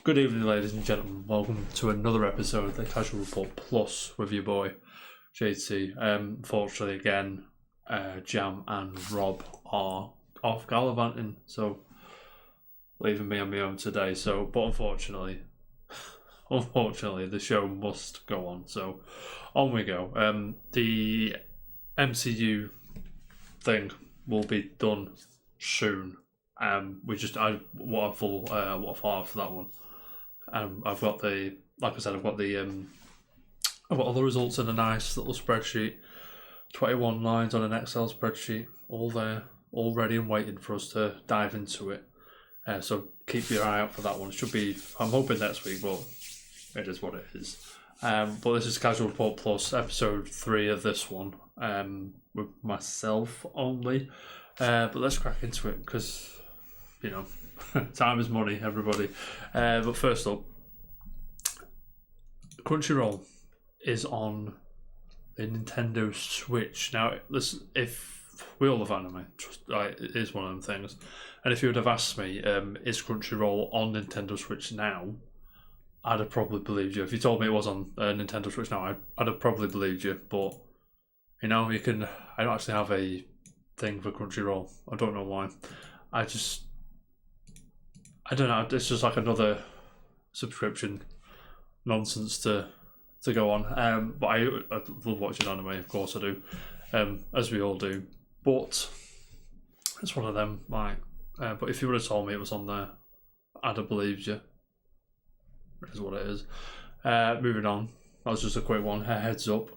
Good evening, ladies and gentlemen. Welcome to another episode of the Casual Report Plus with your boy JT. Unfortunately, again, Jam and Rob are off gallivanting, so leaving me on my own today. But unfortunately, the show must go on. So on we go. The MCU thing will be done soon. What a far for that one. I've got all the results in a nice little spreadsheet, 21 lines on an Excel spreadsheet, all there, all ready and waiting for us to dive into it. So keep your eye out for that one. It should be, I'm hoping next week, but it is what it is. But this is Casual Report Plus, episode 3 of this one, with myself only. But let's crack into it, because, you know, time is money, everybody. But first up, Crunchyroll is on the Nintendo Switch. Now, listen, if we all love anime, it is one of them things. And if you would have asked me, is Crunchyroll on Nintendo Switch now, I'd have probably believed you. If you told me it was on Nintendo Switch now, I'd have probably believed you. But, you know, I don't actually have a thing for Crunchyroll. I don't know why. I don't know, it's just like another subscription nonsense to go on. But I love watching anime, of course I do, as we all do. But it's one of them, but if you would have told me it was on there, I'd have believed you. It is what it is. Moving on, that was just a quick one, heads up.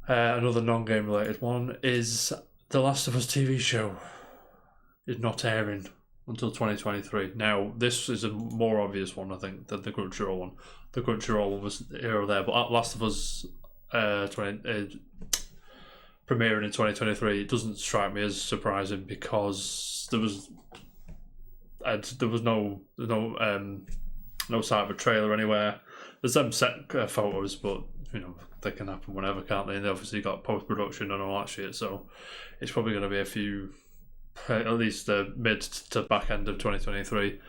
Another non-game related one is The Last of Us TV show is not airing until 2023. Now, this is a more obvious one, I think, than the Crunchyroll one. The Crunchyroll one was here or there, but Last of Us premiering in 2023, it doesn't strike me as surprising, because there was no sight of a trailer anywhere. There's some set photos, but you know, they can happen whenever, can't they? And they obviously got post-production and all that shit, so it's probably going to be a few, at least mid to back end of 2023.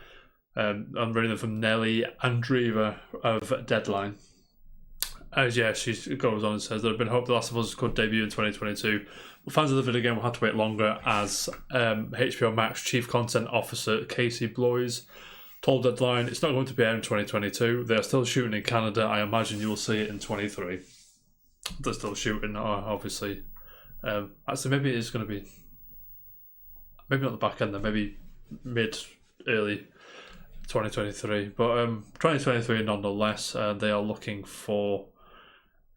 I'm reading them from Nelly Andreeva of Deadline. She goes on and says there have been hope The Last of Us could debut in 2022, but fans of the video game will have to wait longer, as HBO Max Chief Content Officer Casey Bloys told Deadline it's not going to be out in 2022. They are still shooting in Canada. I imagine you will see it in 23. They're still shooting, obviously. Actually, maybe it is going to be, maybe not the back end, then maybe early 2023. But 2023 nonetheless. They are looking for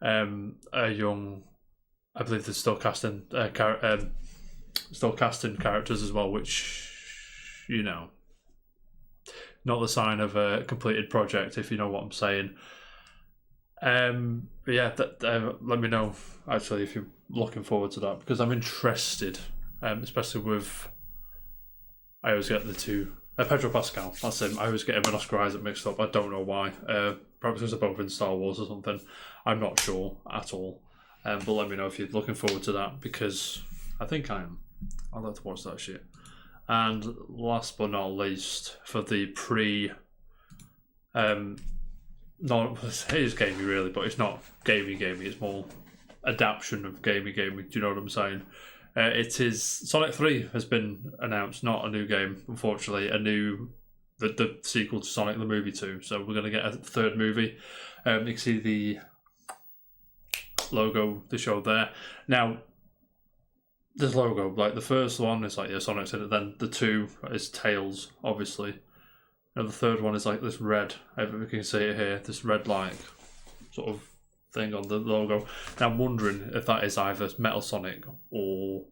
a young, I believe they're still casting characters as well, which, you know, not the sign of a completed project, if you know what I'm saying. But yeah, let me know actually if you're looking forward to that, because I'm interested, especially with, I always get the two, Pedro Pascal, that's him. I always get him and Oscar Isaac mixed up. I don't know why. Perhaps because they're both in Star Wars or something. I'm not sure at all. But let me know if you're looking forward to that, because I think I am. I'd like to watch that shit. And last but not least, for the it is gamey really, but it's not gamey, it's more adaptation of gamey. Do you know what I'm saying? It is Sonic 3 has been announced, not a new game, unfortunately, the sequel to Sonic the Movie 2. So we're going to get a third movie. You can see the logo they showed there. Now, this logo, like the first one is like, yeah, Sonic's in it, then the 2 is Tails, obviously. And the third one is like this red, if we can see it here, this red like sort of thing on the logo. Now I'm wondering if that is either Metal Sonic or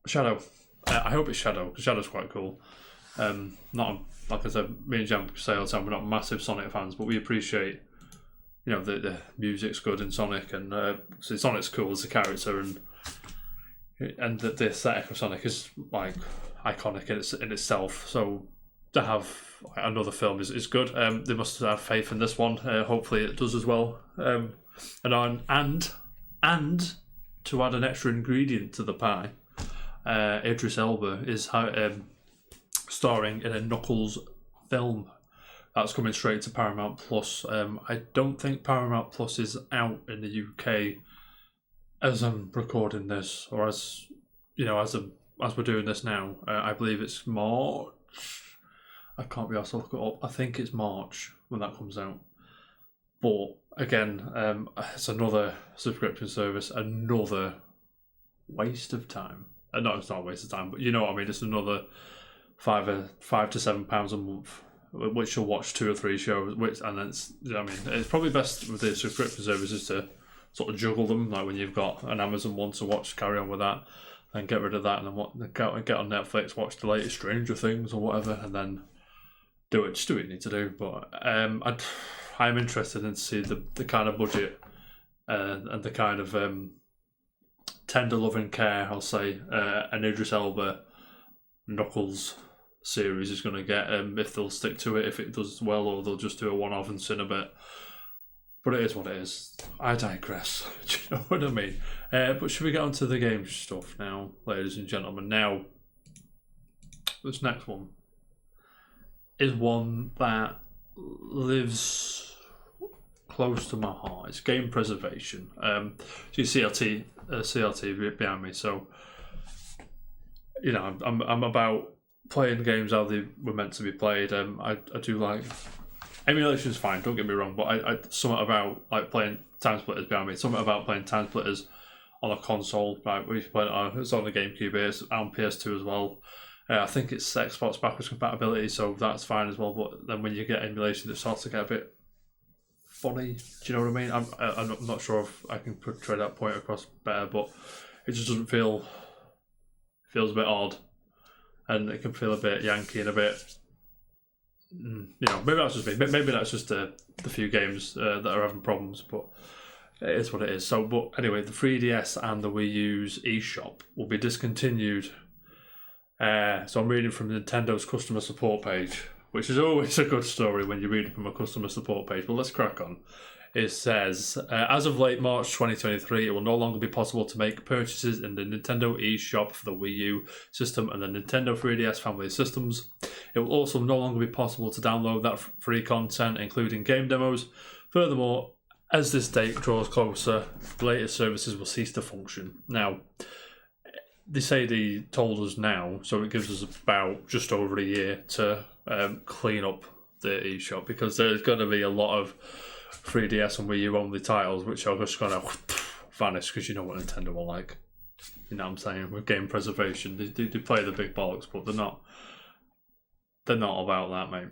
Shadow. I hope it's Shadow, because Shadow's quite cool. Not, like I said, me and Jam say all the time, we're not massive Sonic fans, but we appreciate, you know, the music's good in Sonic, and so Sonic's cool as a character, and the aesthetic of Sonic is like iconic in itself. So to have another film is good. They must have faith in this one. Hopefully it does as well. And to add an extra ingredient to the pie, Idris Elba is starring in a Knuckles film. That's coming straight to Paramount Plus. I don't think Paramount Plus is out in the UK as I'm recording this, or as we're doing this now. I believe it's March. I can't be asked to look it up. I think it's March when that comes out. But again, it's another subscription service, another waste of time. No, it's not a waste of time, but you know what I mean. It's another £5 to £7 a month, which you'll watch 2 or 3 shows. It's probably best with the subscription services to sort of juggle them. Like when you've got an Amazon one to watch, carry on with that, then get rid of that, and then get on Netflix, watch the latest Stranger Things or whatever, and then just do what you need to do. But I'm interested in to see the kind of budget and the kind of tender love and care, I'll say, an Idris Elba Knuckles series is going to get, if they'll stick to it, if it does well, or they'll just do a one-off and sin a bit. But it is what it is. I digress. Do you know what I mean? But should we get on to the game stuff now, ladies and gentlemen? Now, this next one is one that lives close to my heart. It's game preservation. So you see CRT behind me. So, you know, I'm about playing games how they were meant to be played. I do like emulation's fine. Don't get me wrong, but I something about like playing Time Splitters behind me. Something about playing Time Splitters on a console. Right, we've played it's on the GameCube. It's on PS2 as well. I think it's Xbox backwards compatibility, so that's fine as well. But then when you get emulation, it starts to get a bit funny. Do you know what I mean? I'm not sure if I can portray that point across better, but it just doesn't feels a bit odd, and it can feel a bit Yankee and a bit. Maybe that's just me. Maybe that's just the few games that are having problems, but it is what it is. So, but anyway, the 3DS and the Wii U's eShop will be discontinued. So I'm reading from Nintendo's customer support page, which is always a good story when you're reading from a customer support page. But let's crack on. It says, as of late March 2023, it will no longer be possible to make purchases in the Nintendo eShop for the Wii U system and the Nintendo 3DS family of systems. It will also no longer be possible to download that free content, including game demos. Furthermore, as this date draws closer, the latest services will cease to function. Now, they say they told us now, so it gives us about just over a year to clean up the eShop, because there's going to be a lot of 3DS and Wii U only titles which are just going to vanish, because you know what Nintendo are like. You know what I'm saying? With game preservation, they play the big bollocks, but they're not about that, mate.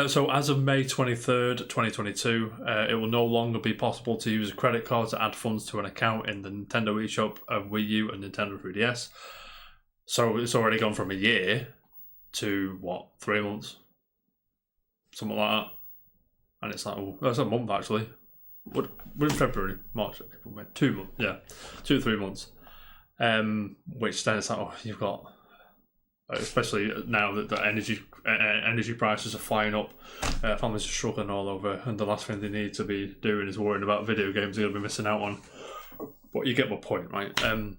So as of May 23rd, 2022, it will no longer be possible to use a credit card to add funds to an account in the Nintendo eShop of Wii U and Nintendo 3DS. So it's already gone from a year to, 3 months? Something like that. And it's like, that's a month actually. We're in February, March, April, May. 2 months, yeah. 2 or 3 months. Which then it's like, you've got... Especially now that the energy prices are flying up, families are struggling all over, and the last thing they need to be doing is worrying about video games they're going to be missing out on. But you get my point, right? And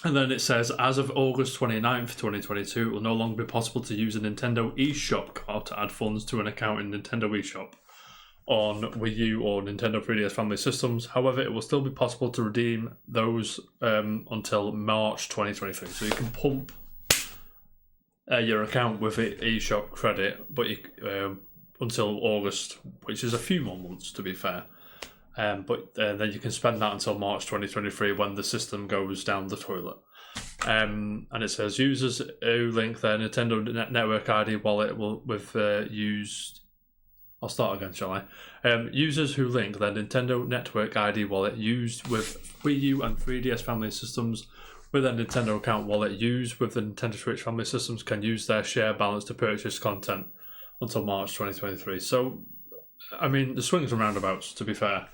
then it says, as of August 29th, 2022, it will no longer be possible to use a Nintendo eShop card to add funds to an account in Nintendo eShop on Wii U or Nintendo 3DS family systems. However, it will still be possible to redeem those until March 2023. So you can pump your account with eShop credit, but until August, which is a few more months to be fair. But then you can spend that until March 2023 when the system goes down the toilet. And it says users who link their Nintendo Network ID wallet will used. I'll start again, shall I? Users who link their Nintendo Network ID wallet used with Wii U and 3DS family systems with a Nintendo account wallet used with the Nintendo Switch family systems can use their share balance to purchase content until March 2023. So, I mean, the swings and roundabouts, to be fair.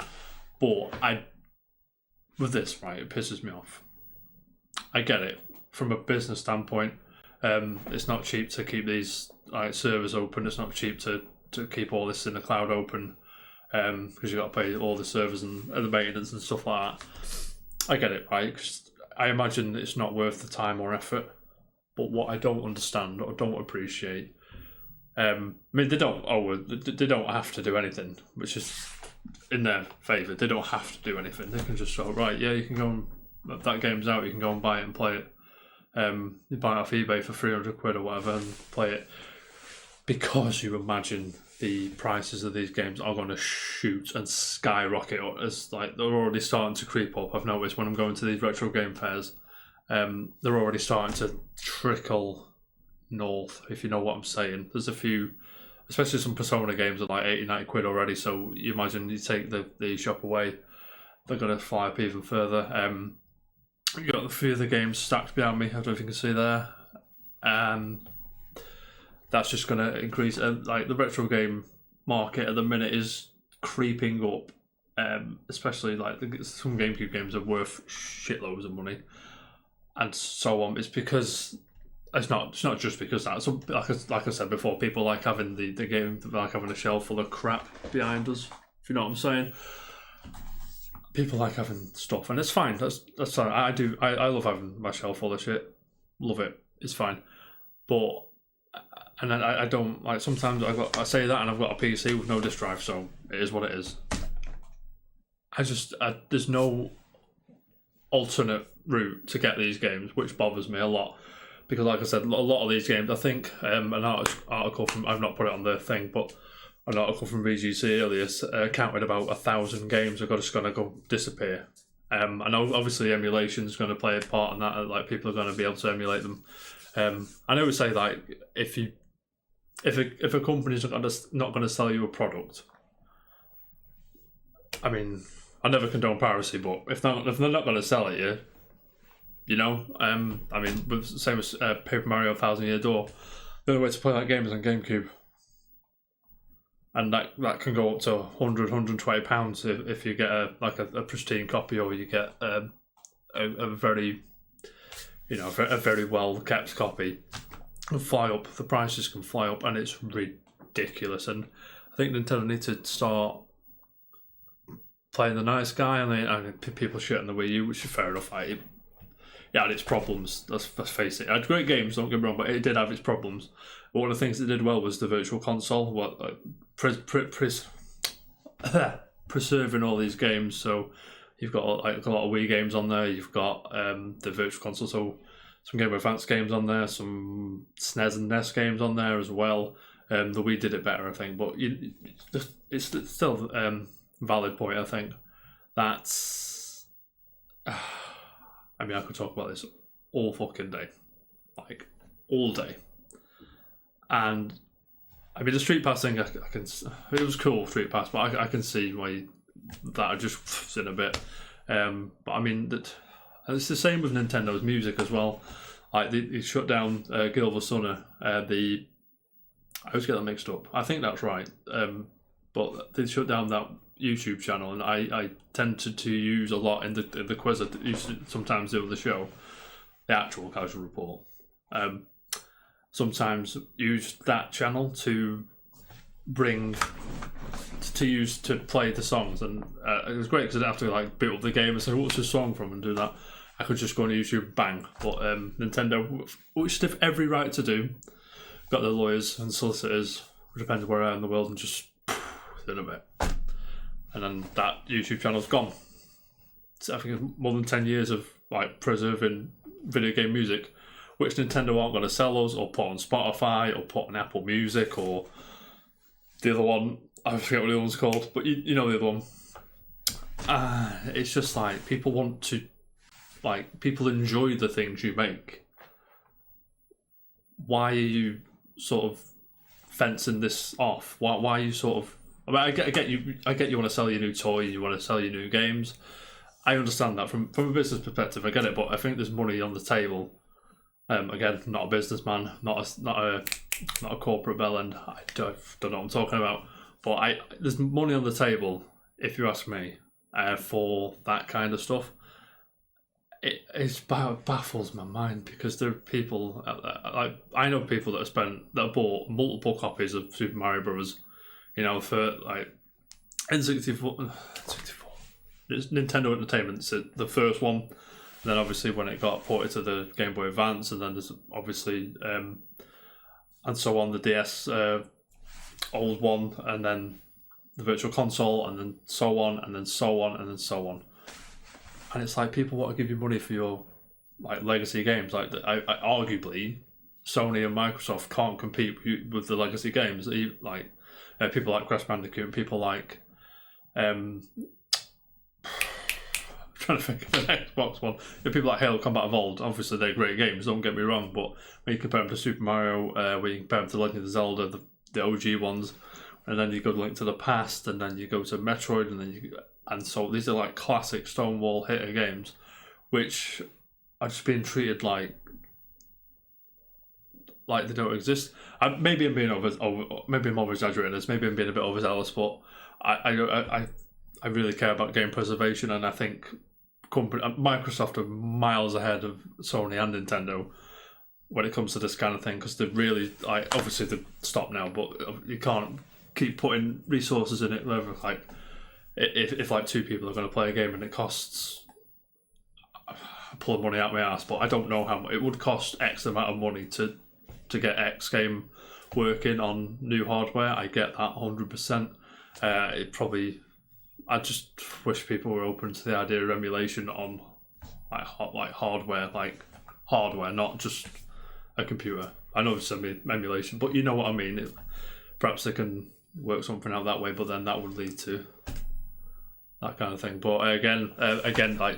But with this, right, it pisses me off. I get it. From a business standpoint, it's not cheap to keep these servers open. It's not cheap to keep all this in the cloud open, because you've got to pay all the servers and the maintenance and stuff like that. I get it, right? 'Cause I imagine it's not worth the time or effort. But what I don't understand or don't appreciate, I mean, they don't have to do anything, which is in their favour. They don't have to do anything. They can just go, right, yeah, you can go and, if that game's out, you can go and buy it and play it. You buy it off eBay for 300 quid or whatever and play it. Because you imagine the prices of these games are going to shoot and skyrocket as like they're already starting to creep up. I've noticed when I'm going to these retro game fairs, they're already starting to trickle north, if you know what I'm saying. There's a few, especially some Persona games are like 80, 90 quid already, so you imagine you take the shop away, they're going to fly up even further. You got a few of the games stacked behind me, I don't know if you can see there. That's just going to increase. Like the retro game market at the minute is creeping up, especially like some GameCube games are worth shitloads of money, and so on. It's because it's not just because that. So like I said before, people like having the game, like having a shelf full of crap behind us. If you know what I'm saying. People like having stuff, and it's fine. That's fine. I love having my shelf full of shit. Love it. It's fine, but. And then I don't like sometimes I say that and I've got a PC with no disk drive, so it is what it is. There's no alternate route to get these games, which bothers me a lot because, like I said, a lot of these games. I think an article from I've not put it on the thing, but an article from VGC earlier counted about 1,000 games are just going to go disappear. I know obviously emulation is going to play a part in that. Like people are going to be able to emulate them. I always say like if a company's not going to sell you a product, I mean, I never condone piracy, but if they're not going to sell it, you know, I mean, same as Paper Mario 1,000 Year Door, the only way to play that game is on GameCube, and that can go up to 100, 120 pounds if you get a pristine copy, or you get a very, you know, a very well kept copy. Fly up, the prices can fly up, and it's ridiculous. And I think Nintendo need to start playing the nice guy. I mean, people shitting the Wii U, which is fair enough. It had its problems. Let's face it. It had great games, don't get me wrong, but it did have its problems. But one of the things it did well was the Virtual Console. Preserving all these games. So you've got like a lot of Wii games on there. You've got the Virtual Console. So some Game Boy Advance games on there, some SNES and NES games on there as well. The Wii did it better, I think, but it's still a valid point, I think. That's... I mean, I could talk about this all fucking day. Like, all day. And, I mean, the Street Pass thing, I can... It was cool, Street Pass, but I can see why that just in a bit. But, I mean... And it's the same with Nintendo's music as well. Like they shut down Gilva Sunner. I always get that mixed up. I think that's right. But they shut down that YouTube channel, and I tend to use a lot in the quiz I used to sometimes do on the show, the actual Casual Report. Sometimes use that channel to use to play the songs, and it was great because I'd have to like boot up the game and say what's the song from and do that. I could just go on YouTube, bang. But Nintendo, which they have every right to do, got their lawyers and solicitors, depending where I am in the world, and just in a bit. And then that YouTube channel's gone. So I think it's more than 10 years of like preserving video game music, which Nintendo aren't going to sell us or put on Spotify or put on Apple Music or the other one. I forget what the other one's called, but you know the other one. It's just like people want to, like people enjoy the things you make. Why are you sort of fencing this off? Why are you sort of? I mean, I get you. I get you want to sell your new toy. You want to sell your new games. I understand that from a business perspective. I get it, but I think there's money on the table. Again, not a businessman, not a corporate bellend. I don't know what I'm talking about. But there's money on the table, if you ask me, for that kind of stuff. It baffles my mind because there are people like I know people that have bought multiple copies of Super Mario Bros. You know, for like N64. It's Nintendo Entertainment, so the first one. then obviously when it got ported to the Game Boy Advance, and then there's obviously and so on, the DS old one, and then the Virtual Console, and then so on, and then so on, and then so on. And it's like, people want to give you money for your like legacy games. Like, I arguably, Sony and Microsoft can't compete with the legacy games. Like people like Crash Bandicoot, and people like I'm trying to think of an Xbox one. People like Halo Combat Evolved, obviously they're great games, don't get me wrong, but when you compare them to Super Mario, when you compare them to Legend of Zelda, the OG ones, and then you go to Link to the Past, and then you go to Metroid, and so these are like classic Stonewall hitter games, which are just being treated like they don't exist. Maybe I'm being maybe I'm over exaggerating this. Maybe I'm being a bit overzealous, but I really care about game preservation, and I think Microsoft are miles ahead of Sony and Nintendo when it comes to this kind of thing, because they really, obviously they've stopped now, but you can't keep putting resources in it. Like if like two people are going to play a game and it costs, I pull money out my ass, but I don't know how much it would cost. X amount of money to get X game working on new hardware. I get that 100%. It probably, I just wish people were open to the idea of emulation on like hardware, not just a computer. I know it's emulation, but you know what I mean. Perhaps they can work something out that way, but then that would lead to that kind of thing. But again, like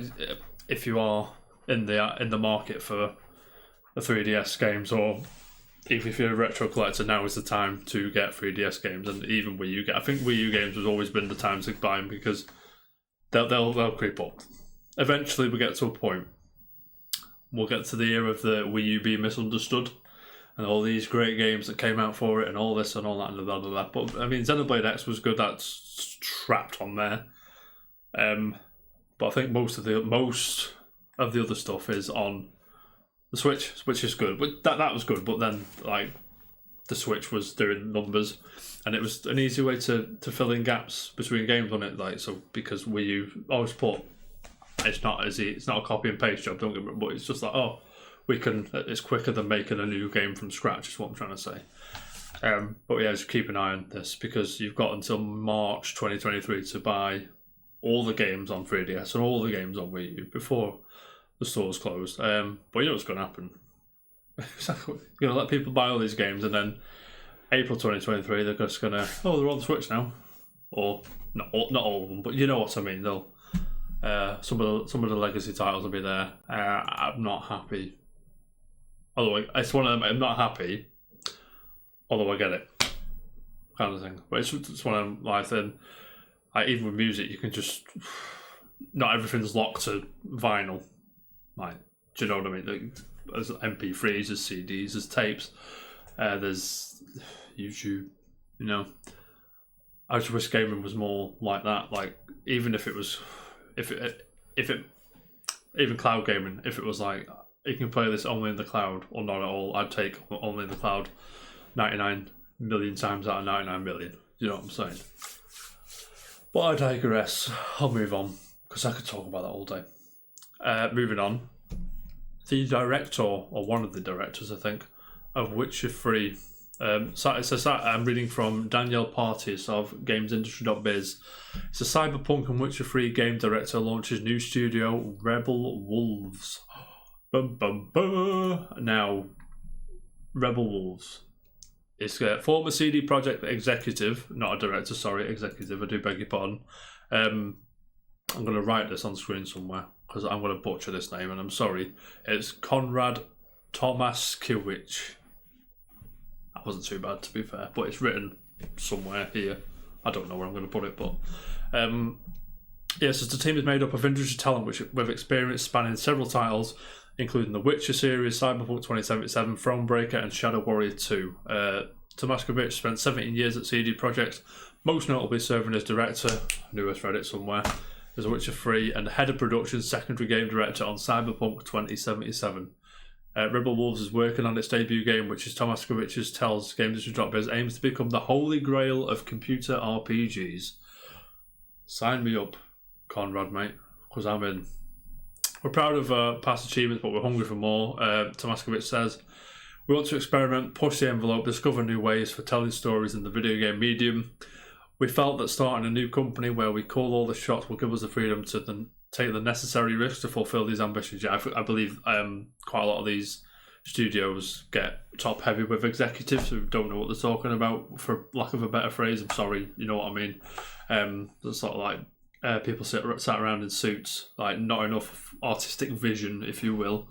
if you are in the market for the 3DS games, or even if you're a retro collector, now is the time to get 3DS games, and even Wii U. I think Wii U games has always been the time to buy them, because they'll creep up. Eventually, we get to a point. We'll get to the era of the Wii U being misunderstood, and all these great games that came out for it, and all this and all that and blah blah blah. But I mean, Xenoblade X was good. That's trapped on there. But I think most of the other stuff is on the Switch, which is good. But that was good. But then, like, the Switch was doing numbers, and it was an easy way to fill in gaps between games on it. Like, so because Wii U always put, it's not a copy and paste job. Don't get me wrong, but it's just like, oh, it's quicker than making a new game from scratch. Is what I'm trying to say. But yeah, just keep an eye on this, because you've got until March 2023 to buy all the games on 3DS and all the games on Wii U before the store's closed. But you know what's going to happen. Exactly. You're going to let people buy all these games, and then April 2023 they're just going to, they're on the Switch now, or not all of them, but you know what I mean. They'll some of the legacy titles will be there. I'm not happy. Although it's one of them. I'm not happy. Although I get it, kind of thing. But it's one of them. Like then, even with music, you can just, not everything's locked to vinyl. Like, do you know what I mean? Like, there's MP3s, there's CDs, there's tapes, there's YouTube. You know, I just wish gaming was more like that. Like, even if it was, even cloud gaming, if it was like, you can play this only in the cloud or not at all, I'd take only in the cloud 99 million times out of 99 million. You know what I'm saying? But I digress. I'll move on, because I could talk about that all day. Moving on. The director, or one of the directors, I think, of Witcher 3. I'm reading from Danielle Partis of GamesIndustry.biz. It's a Cyberpunk and Witcher 3 game director launches new studio, Rebel Wolves. Bum, bum, bum. Now, Rebel Wolves. It's a former CD Projekt executive, not a director, sorry, executive, I do beg your pardon. I'm going to write this on screen somewhere, because I'm going to butcher this name, and I'm sorry. It's Konrad Tomaskiewicz. That wasn't too bad, to be fair, but it's written somewhere here. I don't know where I'm going to put it, but yes, the team is made up of industry talent with experience spanning several titles, including the Witcher series, Cyberpunk 2077, Thronebreaker, and Shadow Warrior 2. Tomaskiewicz spent 17 years at CD Projekt, most notably serving as director, I knew I read it somewhere, as Witcher 3, and head of production, secondary game director on Cyberpunk 2077. Rebel Wolves is working on its debut game, which is Tomaskiewicz tells GamesIndustry.biz aims to become the holy grail of computer RPGs. Sign me up, Conrad, mate, because I'm in. We're proud of past achievements, but we're hungry for more. Tomaskovich says, we want to experiment, push the envelope, discover new ways for telling stories in the video game medium. We felt that starting a new company where we call all the shots will give us the freedom to take the necessary risks to fulfill these ambitions. Yeah, I believe quite a lot of these studios get top heavy with executives who don't know what they're talking about, for lack of a better phrase. I'm sorry, you know what I mean. It's sort of like people sat around in suits, like not enough artistic vision, if you will,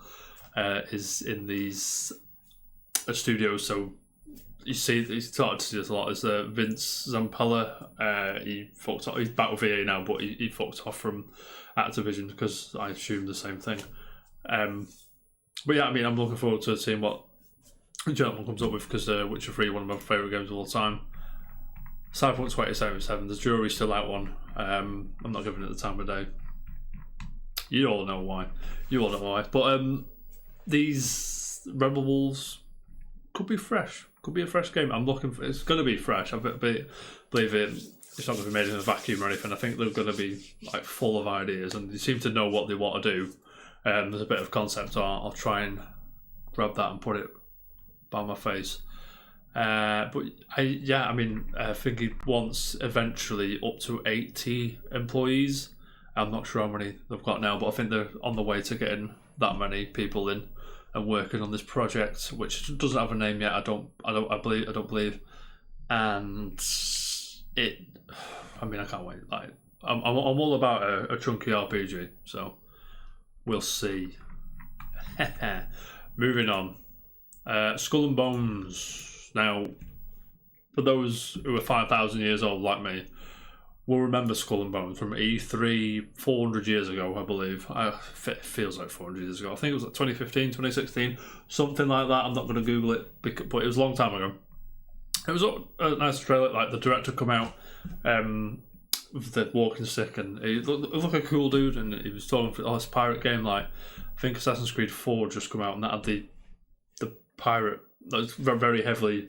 is in these studios. So you started to see this a lot. As Vince Zampella, he fucked off. He's back with EA now, but he fucked off from Activision because I assumed the same thing. But yeah, I mean, I'm looking forward to seeing what the gentleman comes up with, because Witcher 3 one of my favourite games of all time. Cyberpunk 2077, the jury's still out one. I'm not giving it the time of day. You all know why. But these Rebel Wolves could be fresh. Could be a fresh game. I'm looking for. It's going to be fresh. I believe it's not going to be made in a vacuum or anything. I think they're going to be like full of ideas, and they seem to know what they want to do. There's a bit of concept art. I'll try and grab that and put it by my face. But I think he wants eventually up to 80 employees. I'm not sure how many they've got now, but I think they're on the way to getting that many people in and working on this project, which doesn't have a name yet. I don't believe, and it. I mean, I can't wait. Like, I'm all about a chunky RPG, so we'll see. Moving on, Skull and Bones. Now, for those who are 5,000 years old like me, will remember Skull and Bones from E3 400 years ago, I believe. It feels like 400 years ago. I think it was like 2015, 2016, something like that. I'm not going to Google it, but it was a long time ago. It was a nice trailer. Like, the director come out with the walking stick, and he looked like a cool dude, and he was talking for this pirate game. Like, I think Assassin's Creed 4 just come out, and that had the pirate. That's very heavily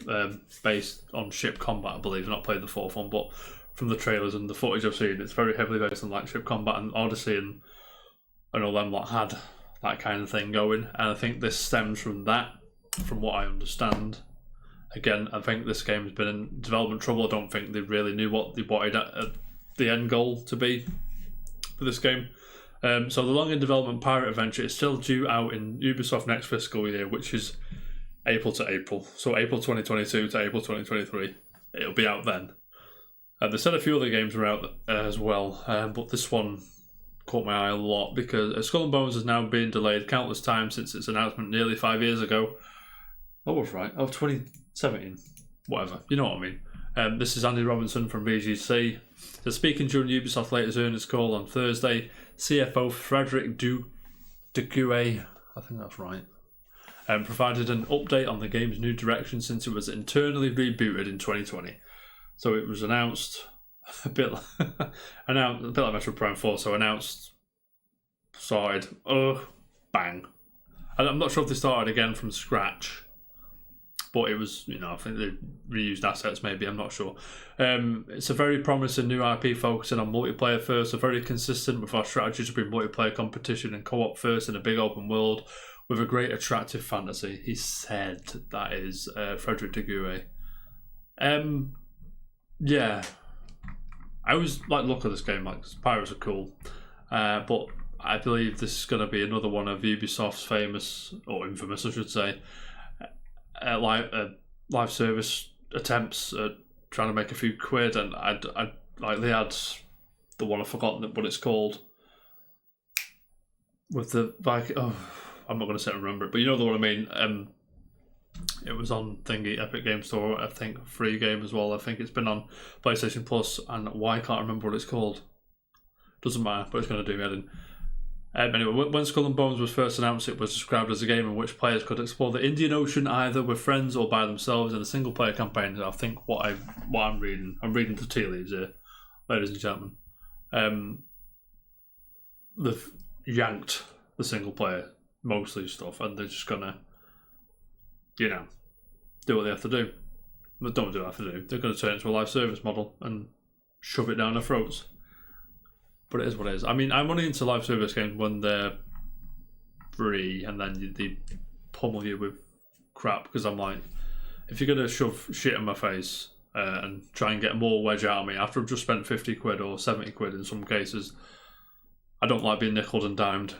based on ship combat, I believe. I've not played the fourth one, but from the trailers and the footage I've seen, it's very heavily based on like ship combat, and Odyssey and all them lot had that kind of thing going. And I think this stems from that, from what I understand. Again, I think this game has been in development trouble. I don't think they really knew what they wanted the end goal to be for this game. So the long in development pirate adventure is still due out in Ubisoft next fiscal year, which is April to April. So April 2022 to April 2023. It'll be out then. They said a few other games were out as well, but this one caught my eye a lot because Skull and Bones has now been delayed countless times since its announcement nearly 5 years ago. I was right. 2017. Whatever. You know what I mean. This is Andy Robinson from VGC. So speaking during Ubisoft latest earnings call on Thursday, CFO Frederick Duguay, I think that's right, provided an update on the game's new direction since it was internally rebooted in 2020. So it was announced a bit like Metroid Prime 4. So announced, started, bang. And I'm not sure if they started again from scratch, but it was, I think they reused assets maybe, I'm not sure. It's a very promising new IP focusing on multiplayer first, so very consistent with our strategy to bring multiplayer competition and co-op first in a big open world with a great attractive fantasy. He said, that is Frederick Duguay. Yeah, I always look at this game, like, pirates are cool, but I believe this is going to be another one of Ubisoft's famous, or infamous I should say, live service attempts at trying to make a few quid, and they had the one I've forgotten what it's called, with the I'm not going to sit and remember it, but you know the one I mean. It was on Epic Game Store, I think, free game as well. I think it's been on PlayStation Plus, and I can't remember what it's called. Doesn't matter, but it's going to do me in. Anyway, when Skull and Bones was first announced, it was described as a game in which players could explore the Indian Ocean either with friends or by themselves in a single-player campaign. I think what I'm reading the tea leaves here, ladies and gentlemen. They've yanked the single-player mostly stuff, and they're just gonna, do what they have to do. But don't do what they have to do. They're going to turn it into a live service model and shove it down their throats. But it is what it is. I mean, I'm only into live service games when they're free, and then they pummel you with crap. Because I'm like, if you're gonna shove shit in my face and try and get more wedge out of me after I've just spent 50 quid or 70 quid in some cases, I don't like being nickeled and dimed.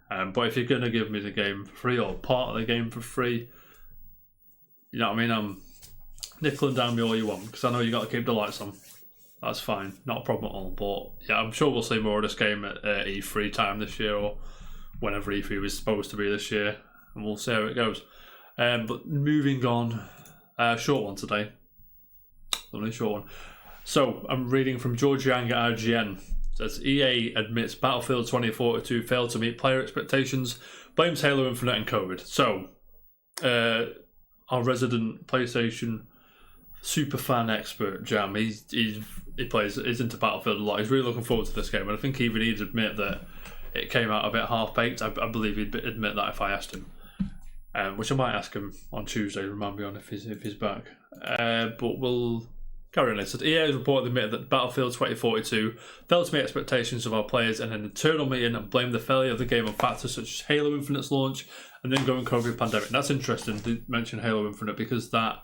But if you're gonna give me the game for free or part of the game for free, you know what I mean? I'm nickel and dime me all you want, because I know you got to keep the lights on. That's fine, not a problem at all. But yeah, I'm sure we'll see more of this game at E3 time this year, or whenever E3 was supposed to be this year, and we'll see how it goes. But moving on, short one today. Only a short one. So I'm reading from George Yang at IGN. It says EA admits Battlefield 2042 failed to meet player expectations, blames Halo Infinite and COVID. So our resident PlayStation super fan expert Jam, he's into Battlefield a lot. He's really looking forward to this game, and I think even he'd admit that it came out a bit half baked. I believe he'd admit that if I asked him, which I might ask him on Tuesday. Remind me on if he's back. But we'll carry on. It said EA has reportedly admitted that Battlefield 2042 failed to meet expectations of our players in an internal meeting, and blamed the failure of the game on factors such as Halo Infinite's launch and then going COVID pandemic. And that's interesting to mention Halo Infinite, because that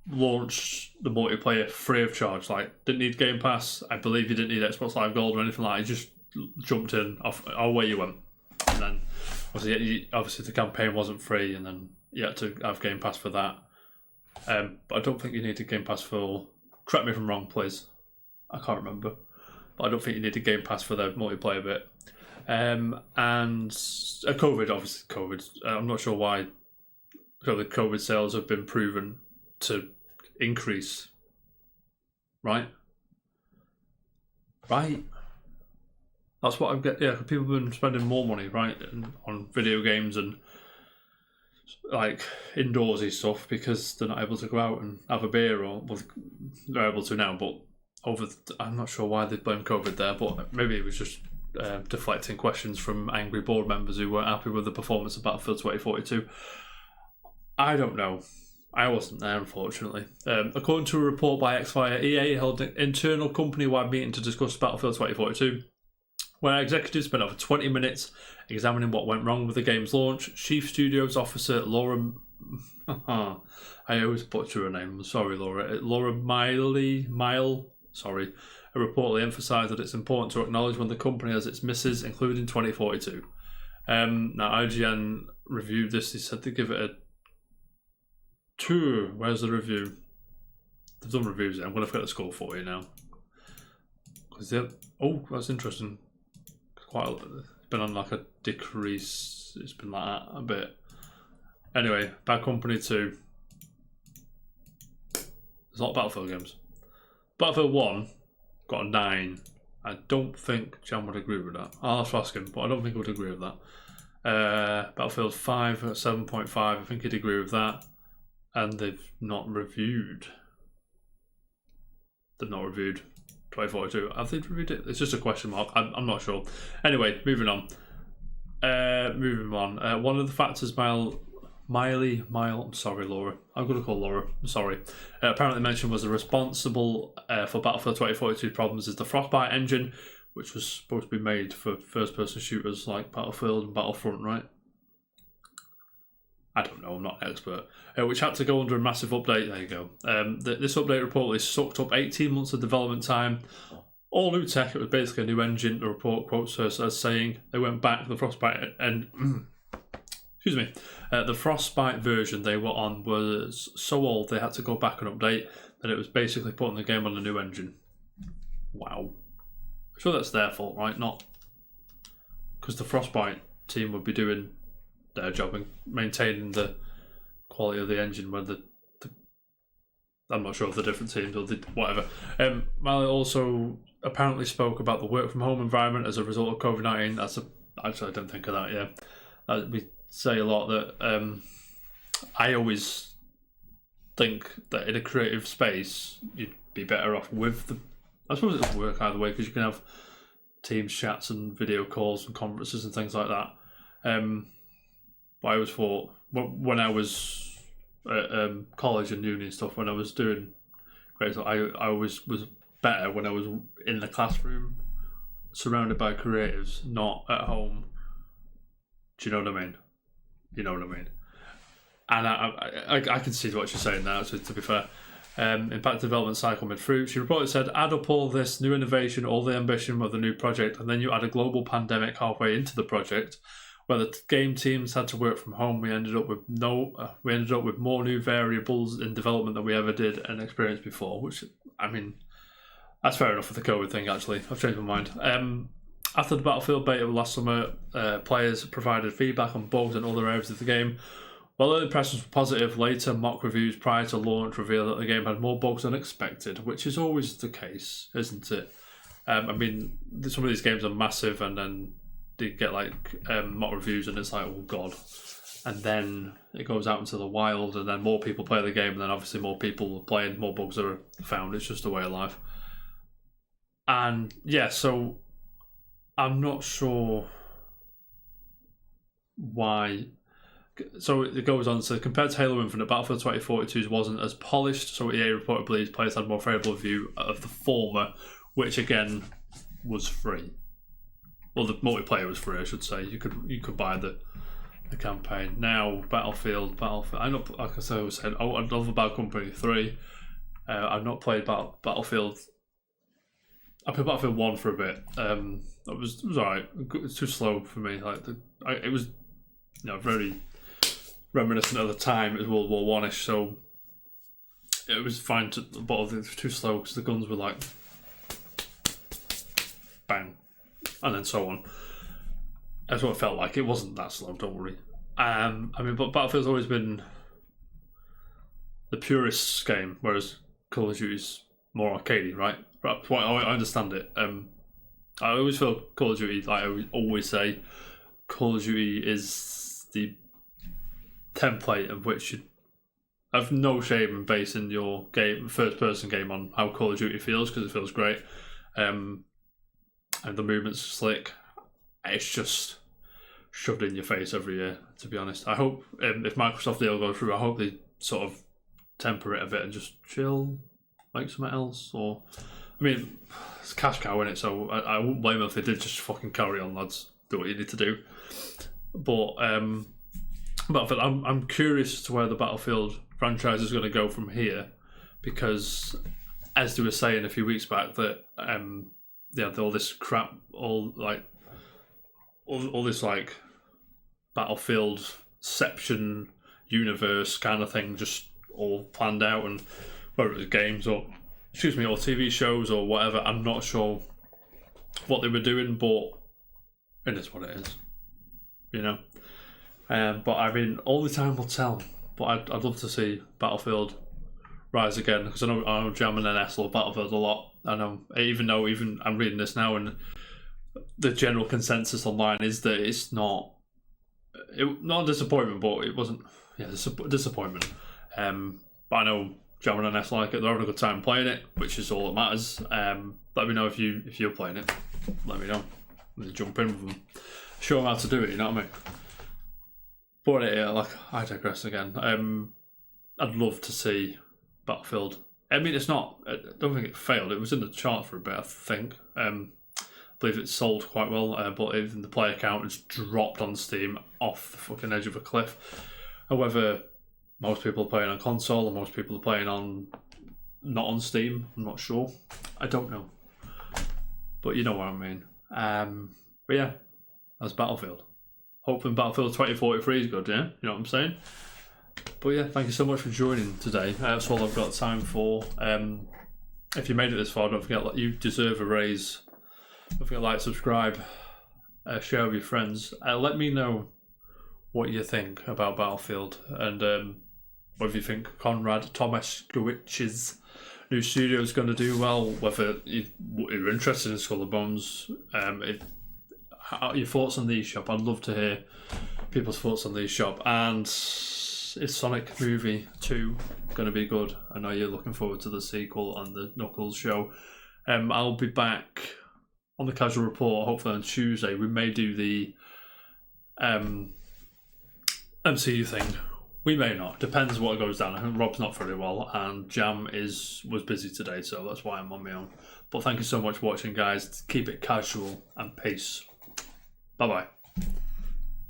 launched the multiplayer free of charge. Like, didn't need Game Pass. I believe you didn't need Xbox Live Gold or anything like that. You just jumped in, away you went. And then obviously the campaign wasn't free, and then you had to have Game Pass for that. But I don't think you needed Game Pass for, correct me if I'm wrong please, I can't remember, but I don't think you needed Game Pass for the multiplayer bit. And COVID, obviously COVID, I'm not sure why the COVID sales have been proven to increase. Right? That's what I'm getting. Yeah, people have been spending more money, right, on video games and like indoorsy stuff, because they're not able to go out and have a beer, or well, they're able to now, but I'm not sure why they blame COVID there, but maybe it was just deflecting questions from angry board members who weren't happy with the performance of Battlefield 2042. I don't know. I wasn't there, unfortunately. According to a report by Xfire, EA held an internal company-wide meeting to discuss Battlefield 2042, where executives spent over 20 minutes examining what went wrong with the game's launch. Chief Studios Officer Laura... I always butcher her name. I'm sorry, Laura. Laura Mile... Sorry. Reportedly emphasised that it's important to acknowledge when the company has its misses, including 2042. Now, IGN reviewed this. They said they give it a 2. Where's the review? They've done reviews there. I'm going to forget the score for you now. Oh, that's interesting. It's been on like a decrease. It's been like that a bit. Anyway, Bad Company 2. There's a lot of Battlefield games. Battlefield 1 got a 9. I don't think Jan would agree with that. I'll have to ask him, but I don't think he would agree with that. Battlefield 5 at 7.5. I think he'd agree with that. And they've not reviewed. 2042. Have they reviewed it? It's just a question mark. I'm not sure. Anyway, moving on. One of the factors I'm sorry, Laura. I'm going to call Laura. I'm sorry. Apparently mentioned was the responsible for Battlefield 2042 problems is the Frostbite engine, which was supposed to be made for first-person shooters like Battlefield and Battlefront, right? I don't know, I'm not an expert. Which had to go under a massive update. There you go. This update reportedly sucked up 18 months of development time. All new tech. It was basically a new engine. The report quotes her as saying they went back. The Frostbite and excuse me, the Frostbite version they were on was so old they had to go back and update that it was basically putting the game on a new engine. Wow. I'm sure that's their fault, right? Not because the Frostbite team would be doing their job and maintaining the quality of the engine, when I'm not sure if the different teams or whatever. Miley also apparently spoke about the work from home environment as a result of COVID-19. Actually, I didn't think of that. Yeah, we say a lot that I always think that in a creative space you'd be better off with the. I suppose it doesn't work either way, because you can have Teams chats and video calls and conferences and things like that. But I always thought when I was at college and uni and stuff, when I was doing grade school, I always was better when I was in the classroom surrounded by creatives, not at home Do you know what I mean? You know what I mean? And I can see what she's saying now, to be fair. Impact development cycle mid-through. She reportedly said, add up all this new innovation, all the ambition of the new project, and then you add a global pandemic halfway into the project, where the game teams had to work from home. We ended up with more new variables in development than we ever did and experienced before, which, I mean, that's fair enough for the COVID thing, actually. I've changed my mind. After the Battlefield beta last summer, players provided feedback on bugs and other areas of the game. While early impressions were positive, later mock reviews prior to launch revealed that the game had more bugs than expected, which is always the case, isn't it? I mean, some of these games are massive, and then they get like mock reviews, and it's like, oh god. And then it goes out into the wild, and then more people play the game, and then obviously more people are playing, more bugs are found. It's just a way of life. And yeah, so I'm not sure why. So it goes on, so compared to Halo Infinite, Battlefield 2042 wasn't as polished, so EA reported believes players had a more favourable view of the former, which again was free. Well, the multiplayer was free, I should say. You could buy the campaign. Now, Battlefield. I know, like I said, I love Bad Company 3. I've not played Battlefield. I played Battlefield 1 for a bit. It was alright. It was too slow for me. It was, very reminiscent of the time. It was World War One-ish, so it was fine. But it was too slow because the guns were like bang, and then so on. That's what it felt like. It wasn't that slow. Don't worry. I mean, but Battlefield's always been the purist's game, whereas Call of Duty's more arcadey, right? That's why I understand it. I always feel Call of Duty, like I always say, Call of Duty is the template of which you have no shame in basing your game, first-person game, on how Call of Duty feels, because it feels great. And the movement's slick. It's just shoved in your face every year, to be honest. I hope if Microsoft deal goes through, I hope they sort of temper it a bit and just chill, make something else. Or, I mean, it's a cash cow, innit? So I wouldn't blame them if they did just fucking carry on, lads. Do what you need to do. But I'm curious as to where the Battlefield franchise is going to go from here, because as they were saying a few weeks back that all this crap, all this like Battlefield-ception universe kind of thing, just all planned out, and whether it was games or TV shows or whatever, I'm not sure what they were doing, but it is what it is, but I mean, only time will tell. But I'd love to see Battlefield rise again, because I know Jam and NS love Battlefield a lot. I know, even I'm reading this now, and the general consensus online is that it's not a disappointment, but it wasn't. Yeah, disappointment. But I know Jam and NS like it. They're having a good time playing it, which is all that matters. Let me know if you're playing it. Let me know. Let me jump in with them. Show them how to do it. You know what I mean? But I digress again. I'd love to see Battlefield. I mean, it's not. I don't think it failed. It was in the chart for a bit, I think. I believe it sold quite well, but even the player count has dropped on Steam off the fucking edge of a cliff. However, most people are playing on console, and most people are playing not on Steam. I'm not sure. I don't know. But you know what I mean. But yeah, that's Battlefield. Hoping Battlefield 2043 is good, yeah? You know what I'm saying? But yeah, thank you so much for joining today. That's all I've got time for. If you made it this far, don't forget, you deserve a raise. Don't forget to like, subscribe, share with your friends. Let me know what you think about Battlefield, and whether you think Konrad Tomašković's new studio is going to do well, whether you're interested in Skull and Bones. Your thoughts on the eShop. I'd love to hear people's thoughts on the eShop. And is Sonic Movie 2 going to be good? I know you're looking forward to the sequel on the Knuckles show. I'll be back on the Casual Report hopefully on Tuesday. We may do the MCU thing. We may not. Depends what goes down. I think Rob's not very well, and Jam was busy today, so that's why I'm on my own. But thank you so much for watching, guys. Keep it casual, and peace. Bye-bye.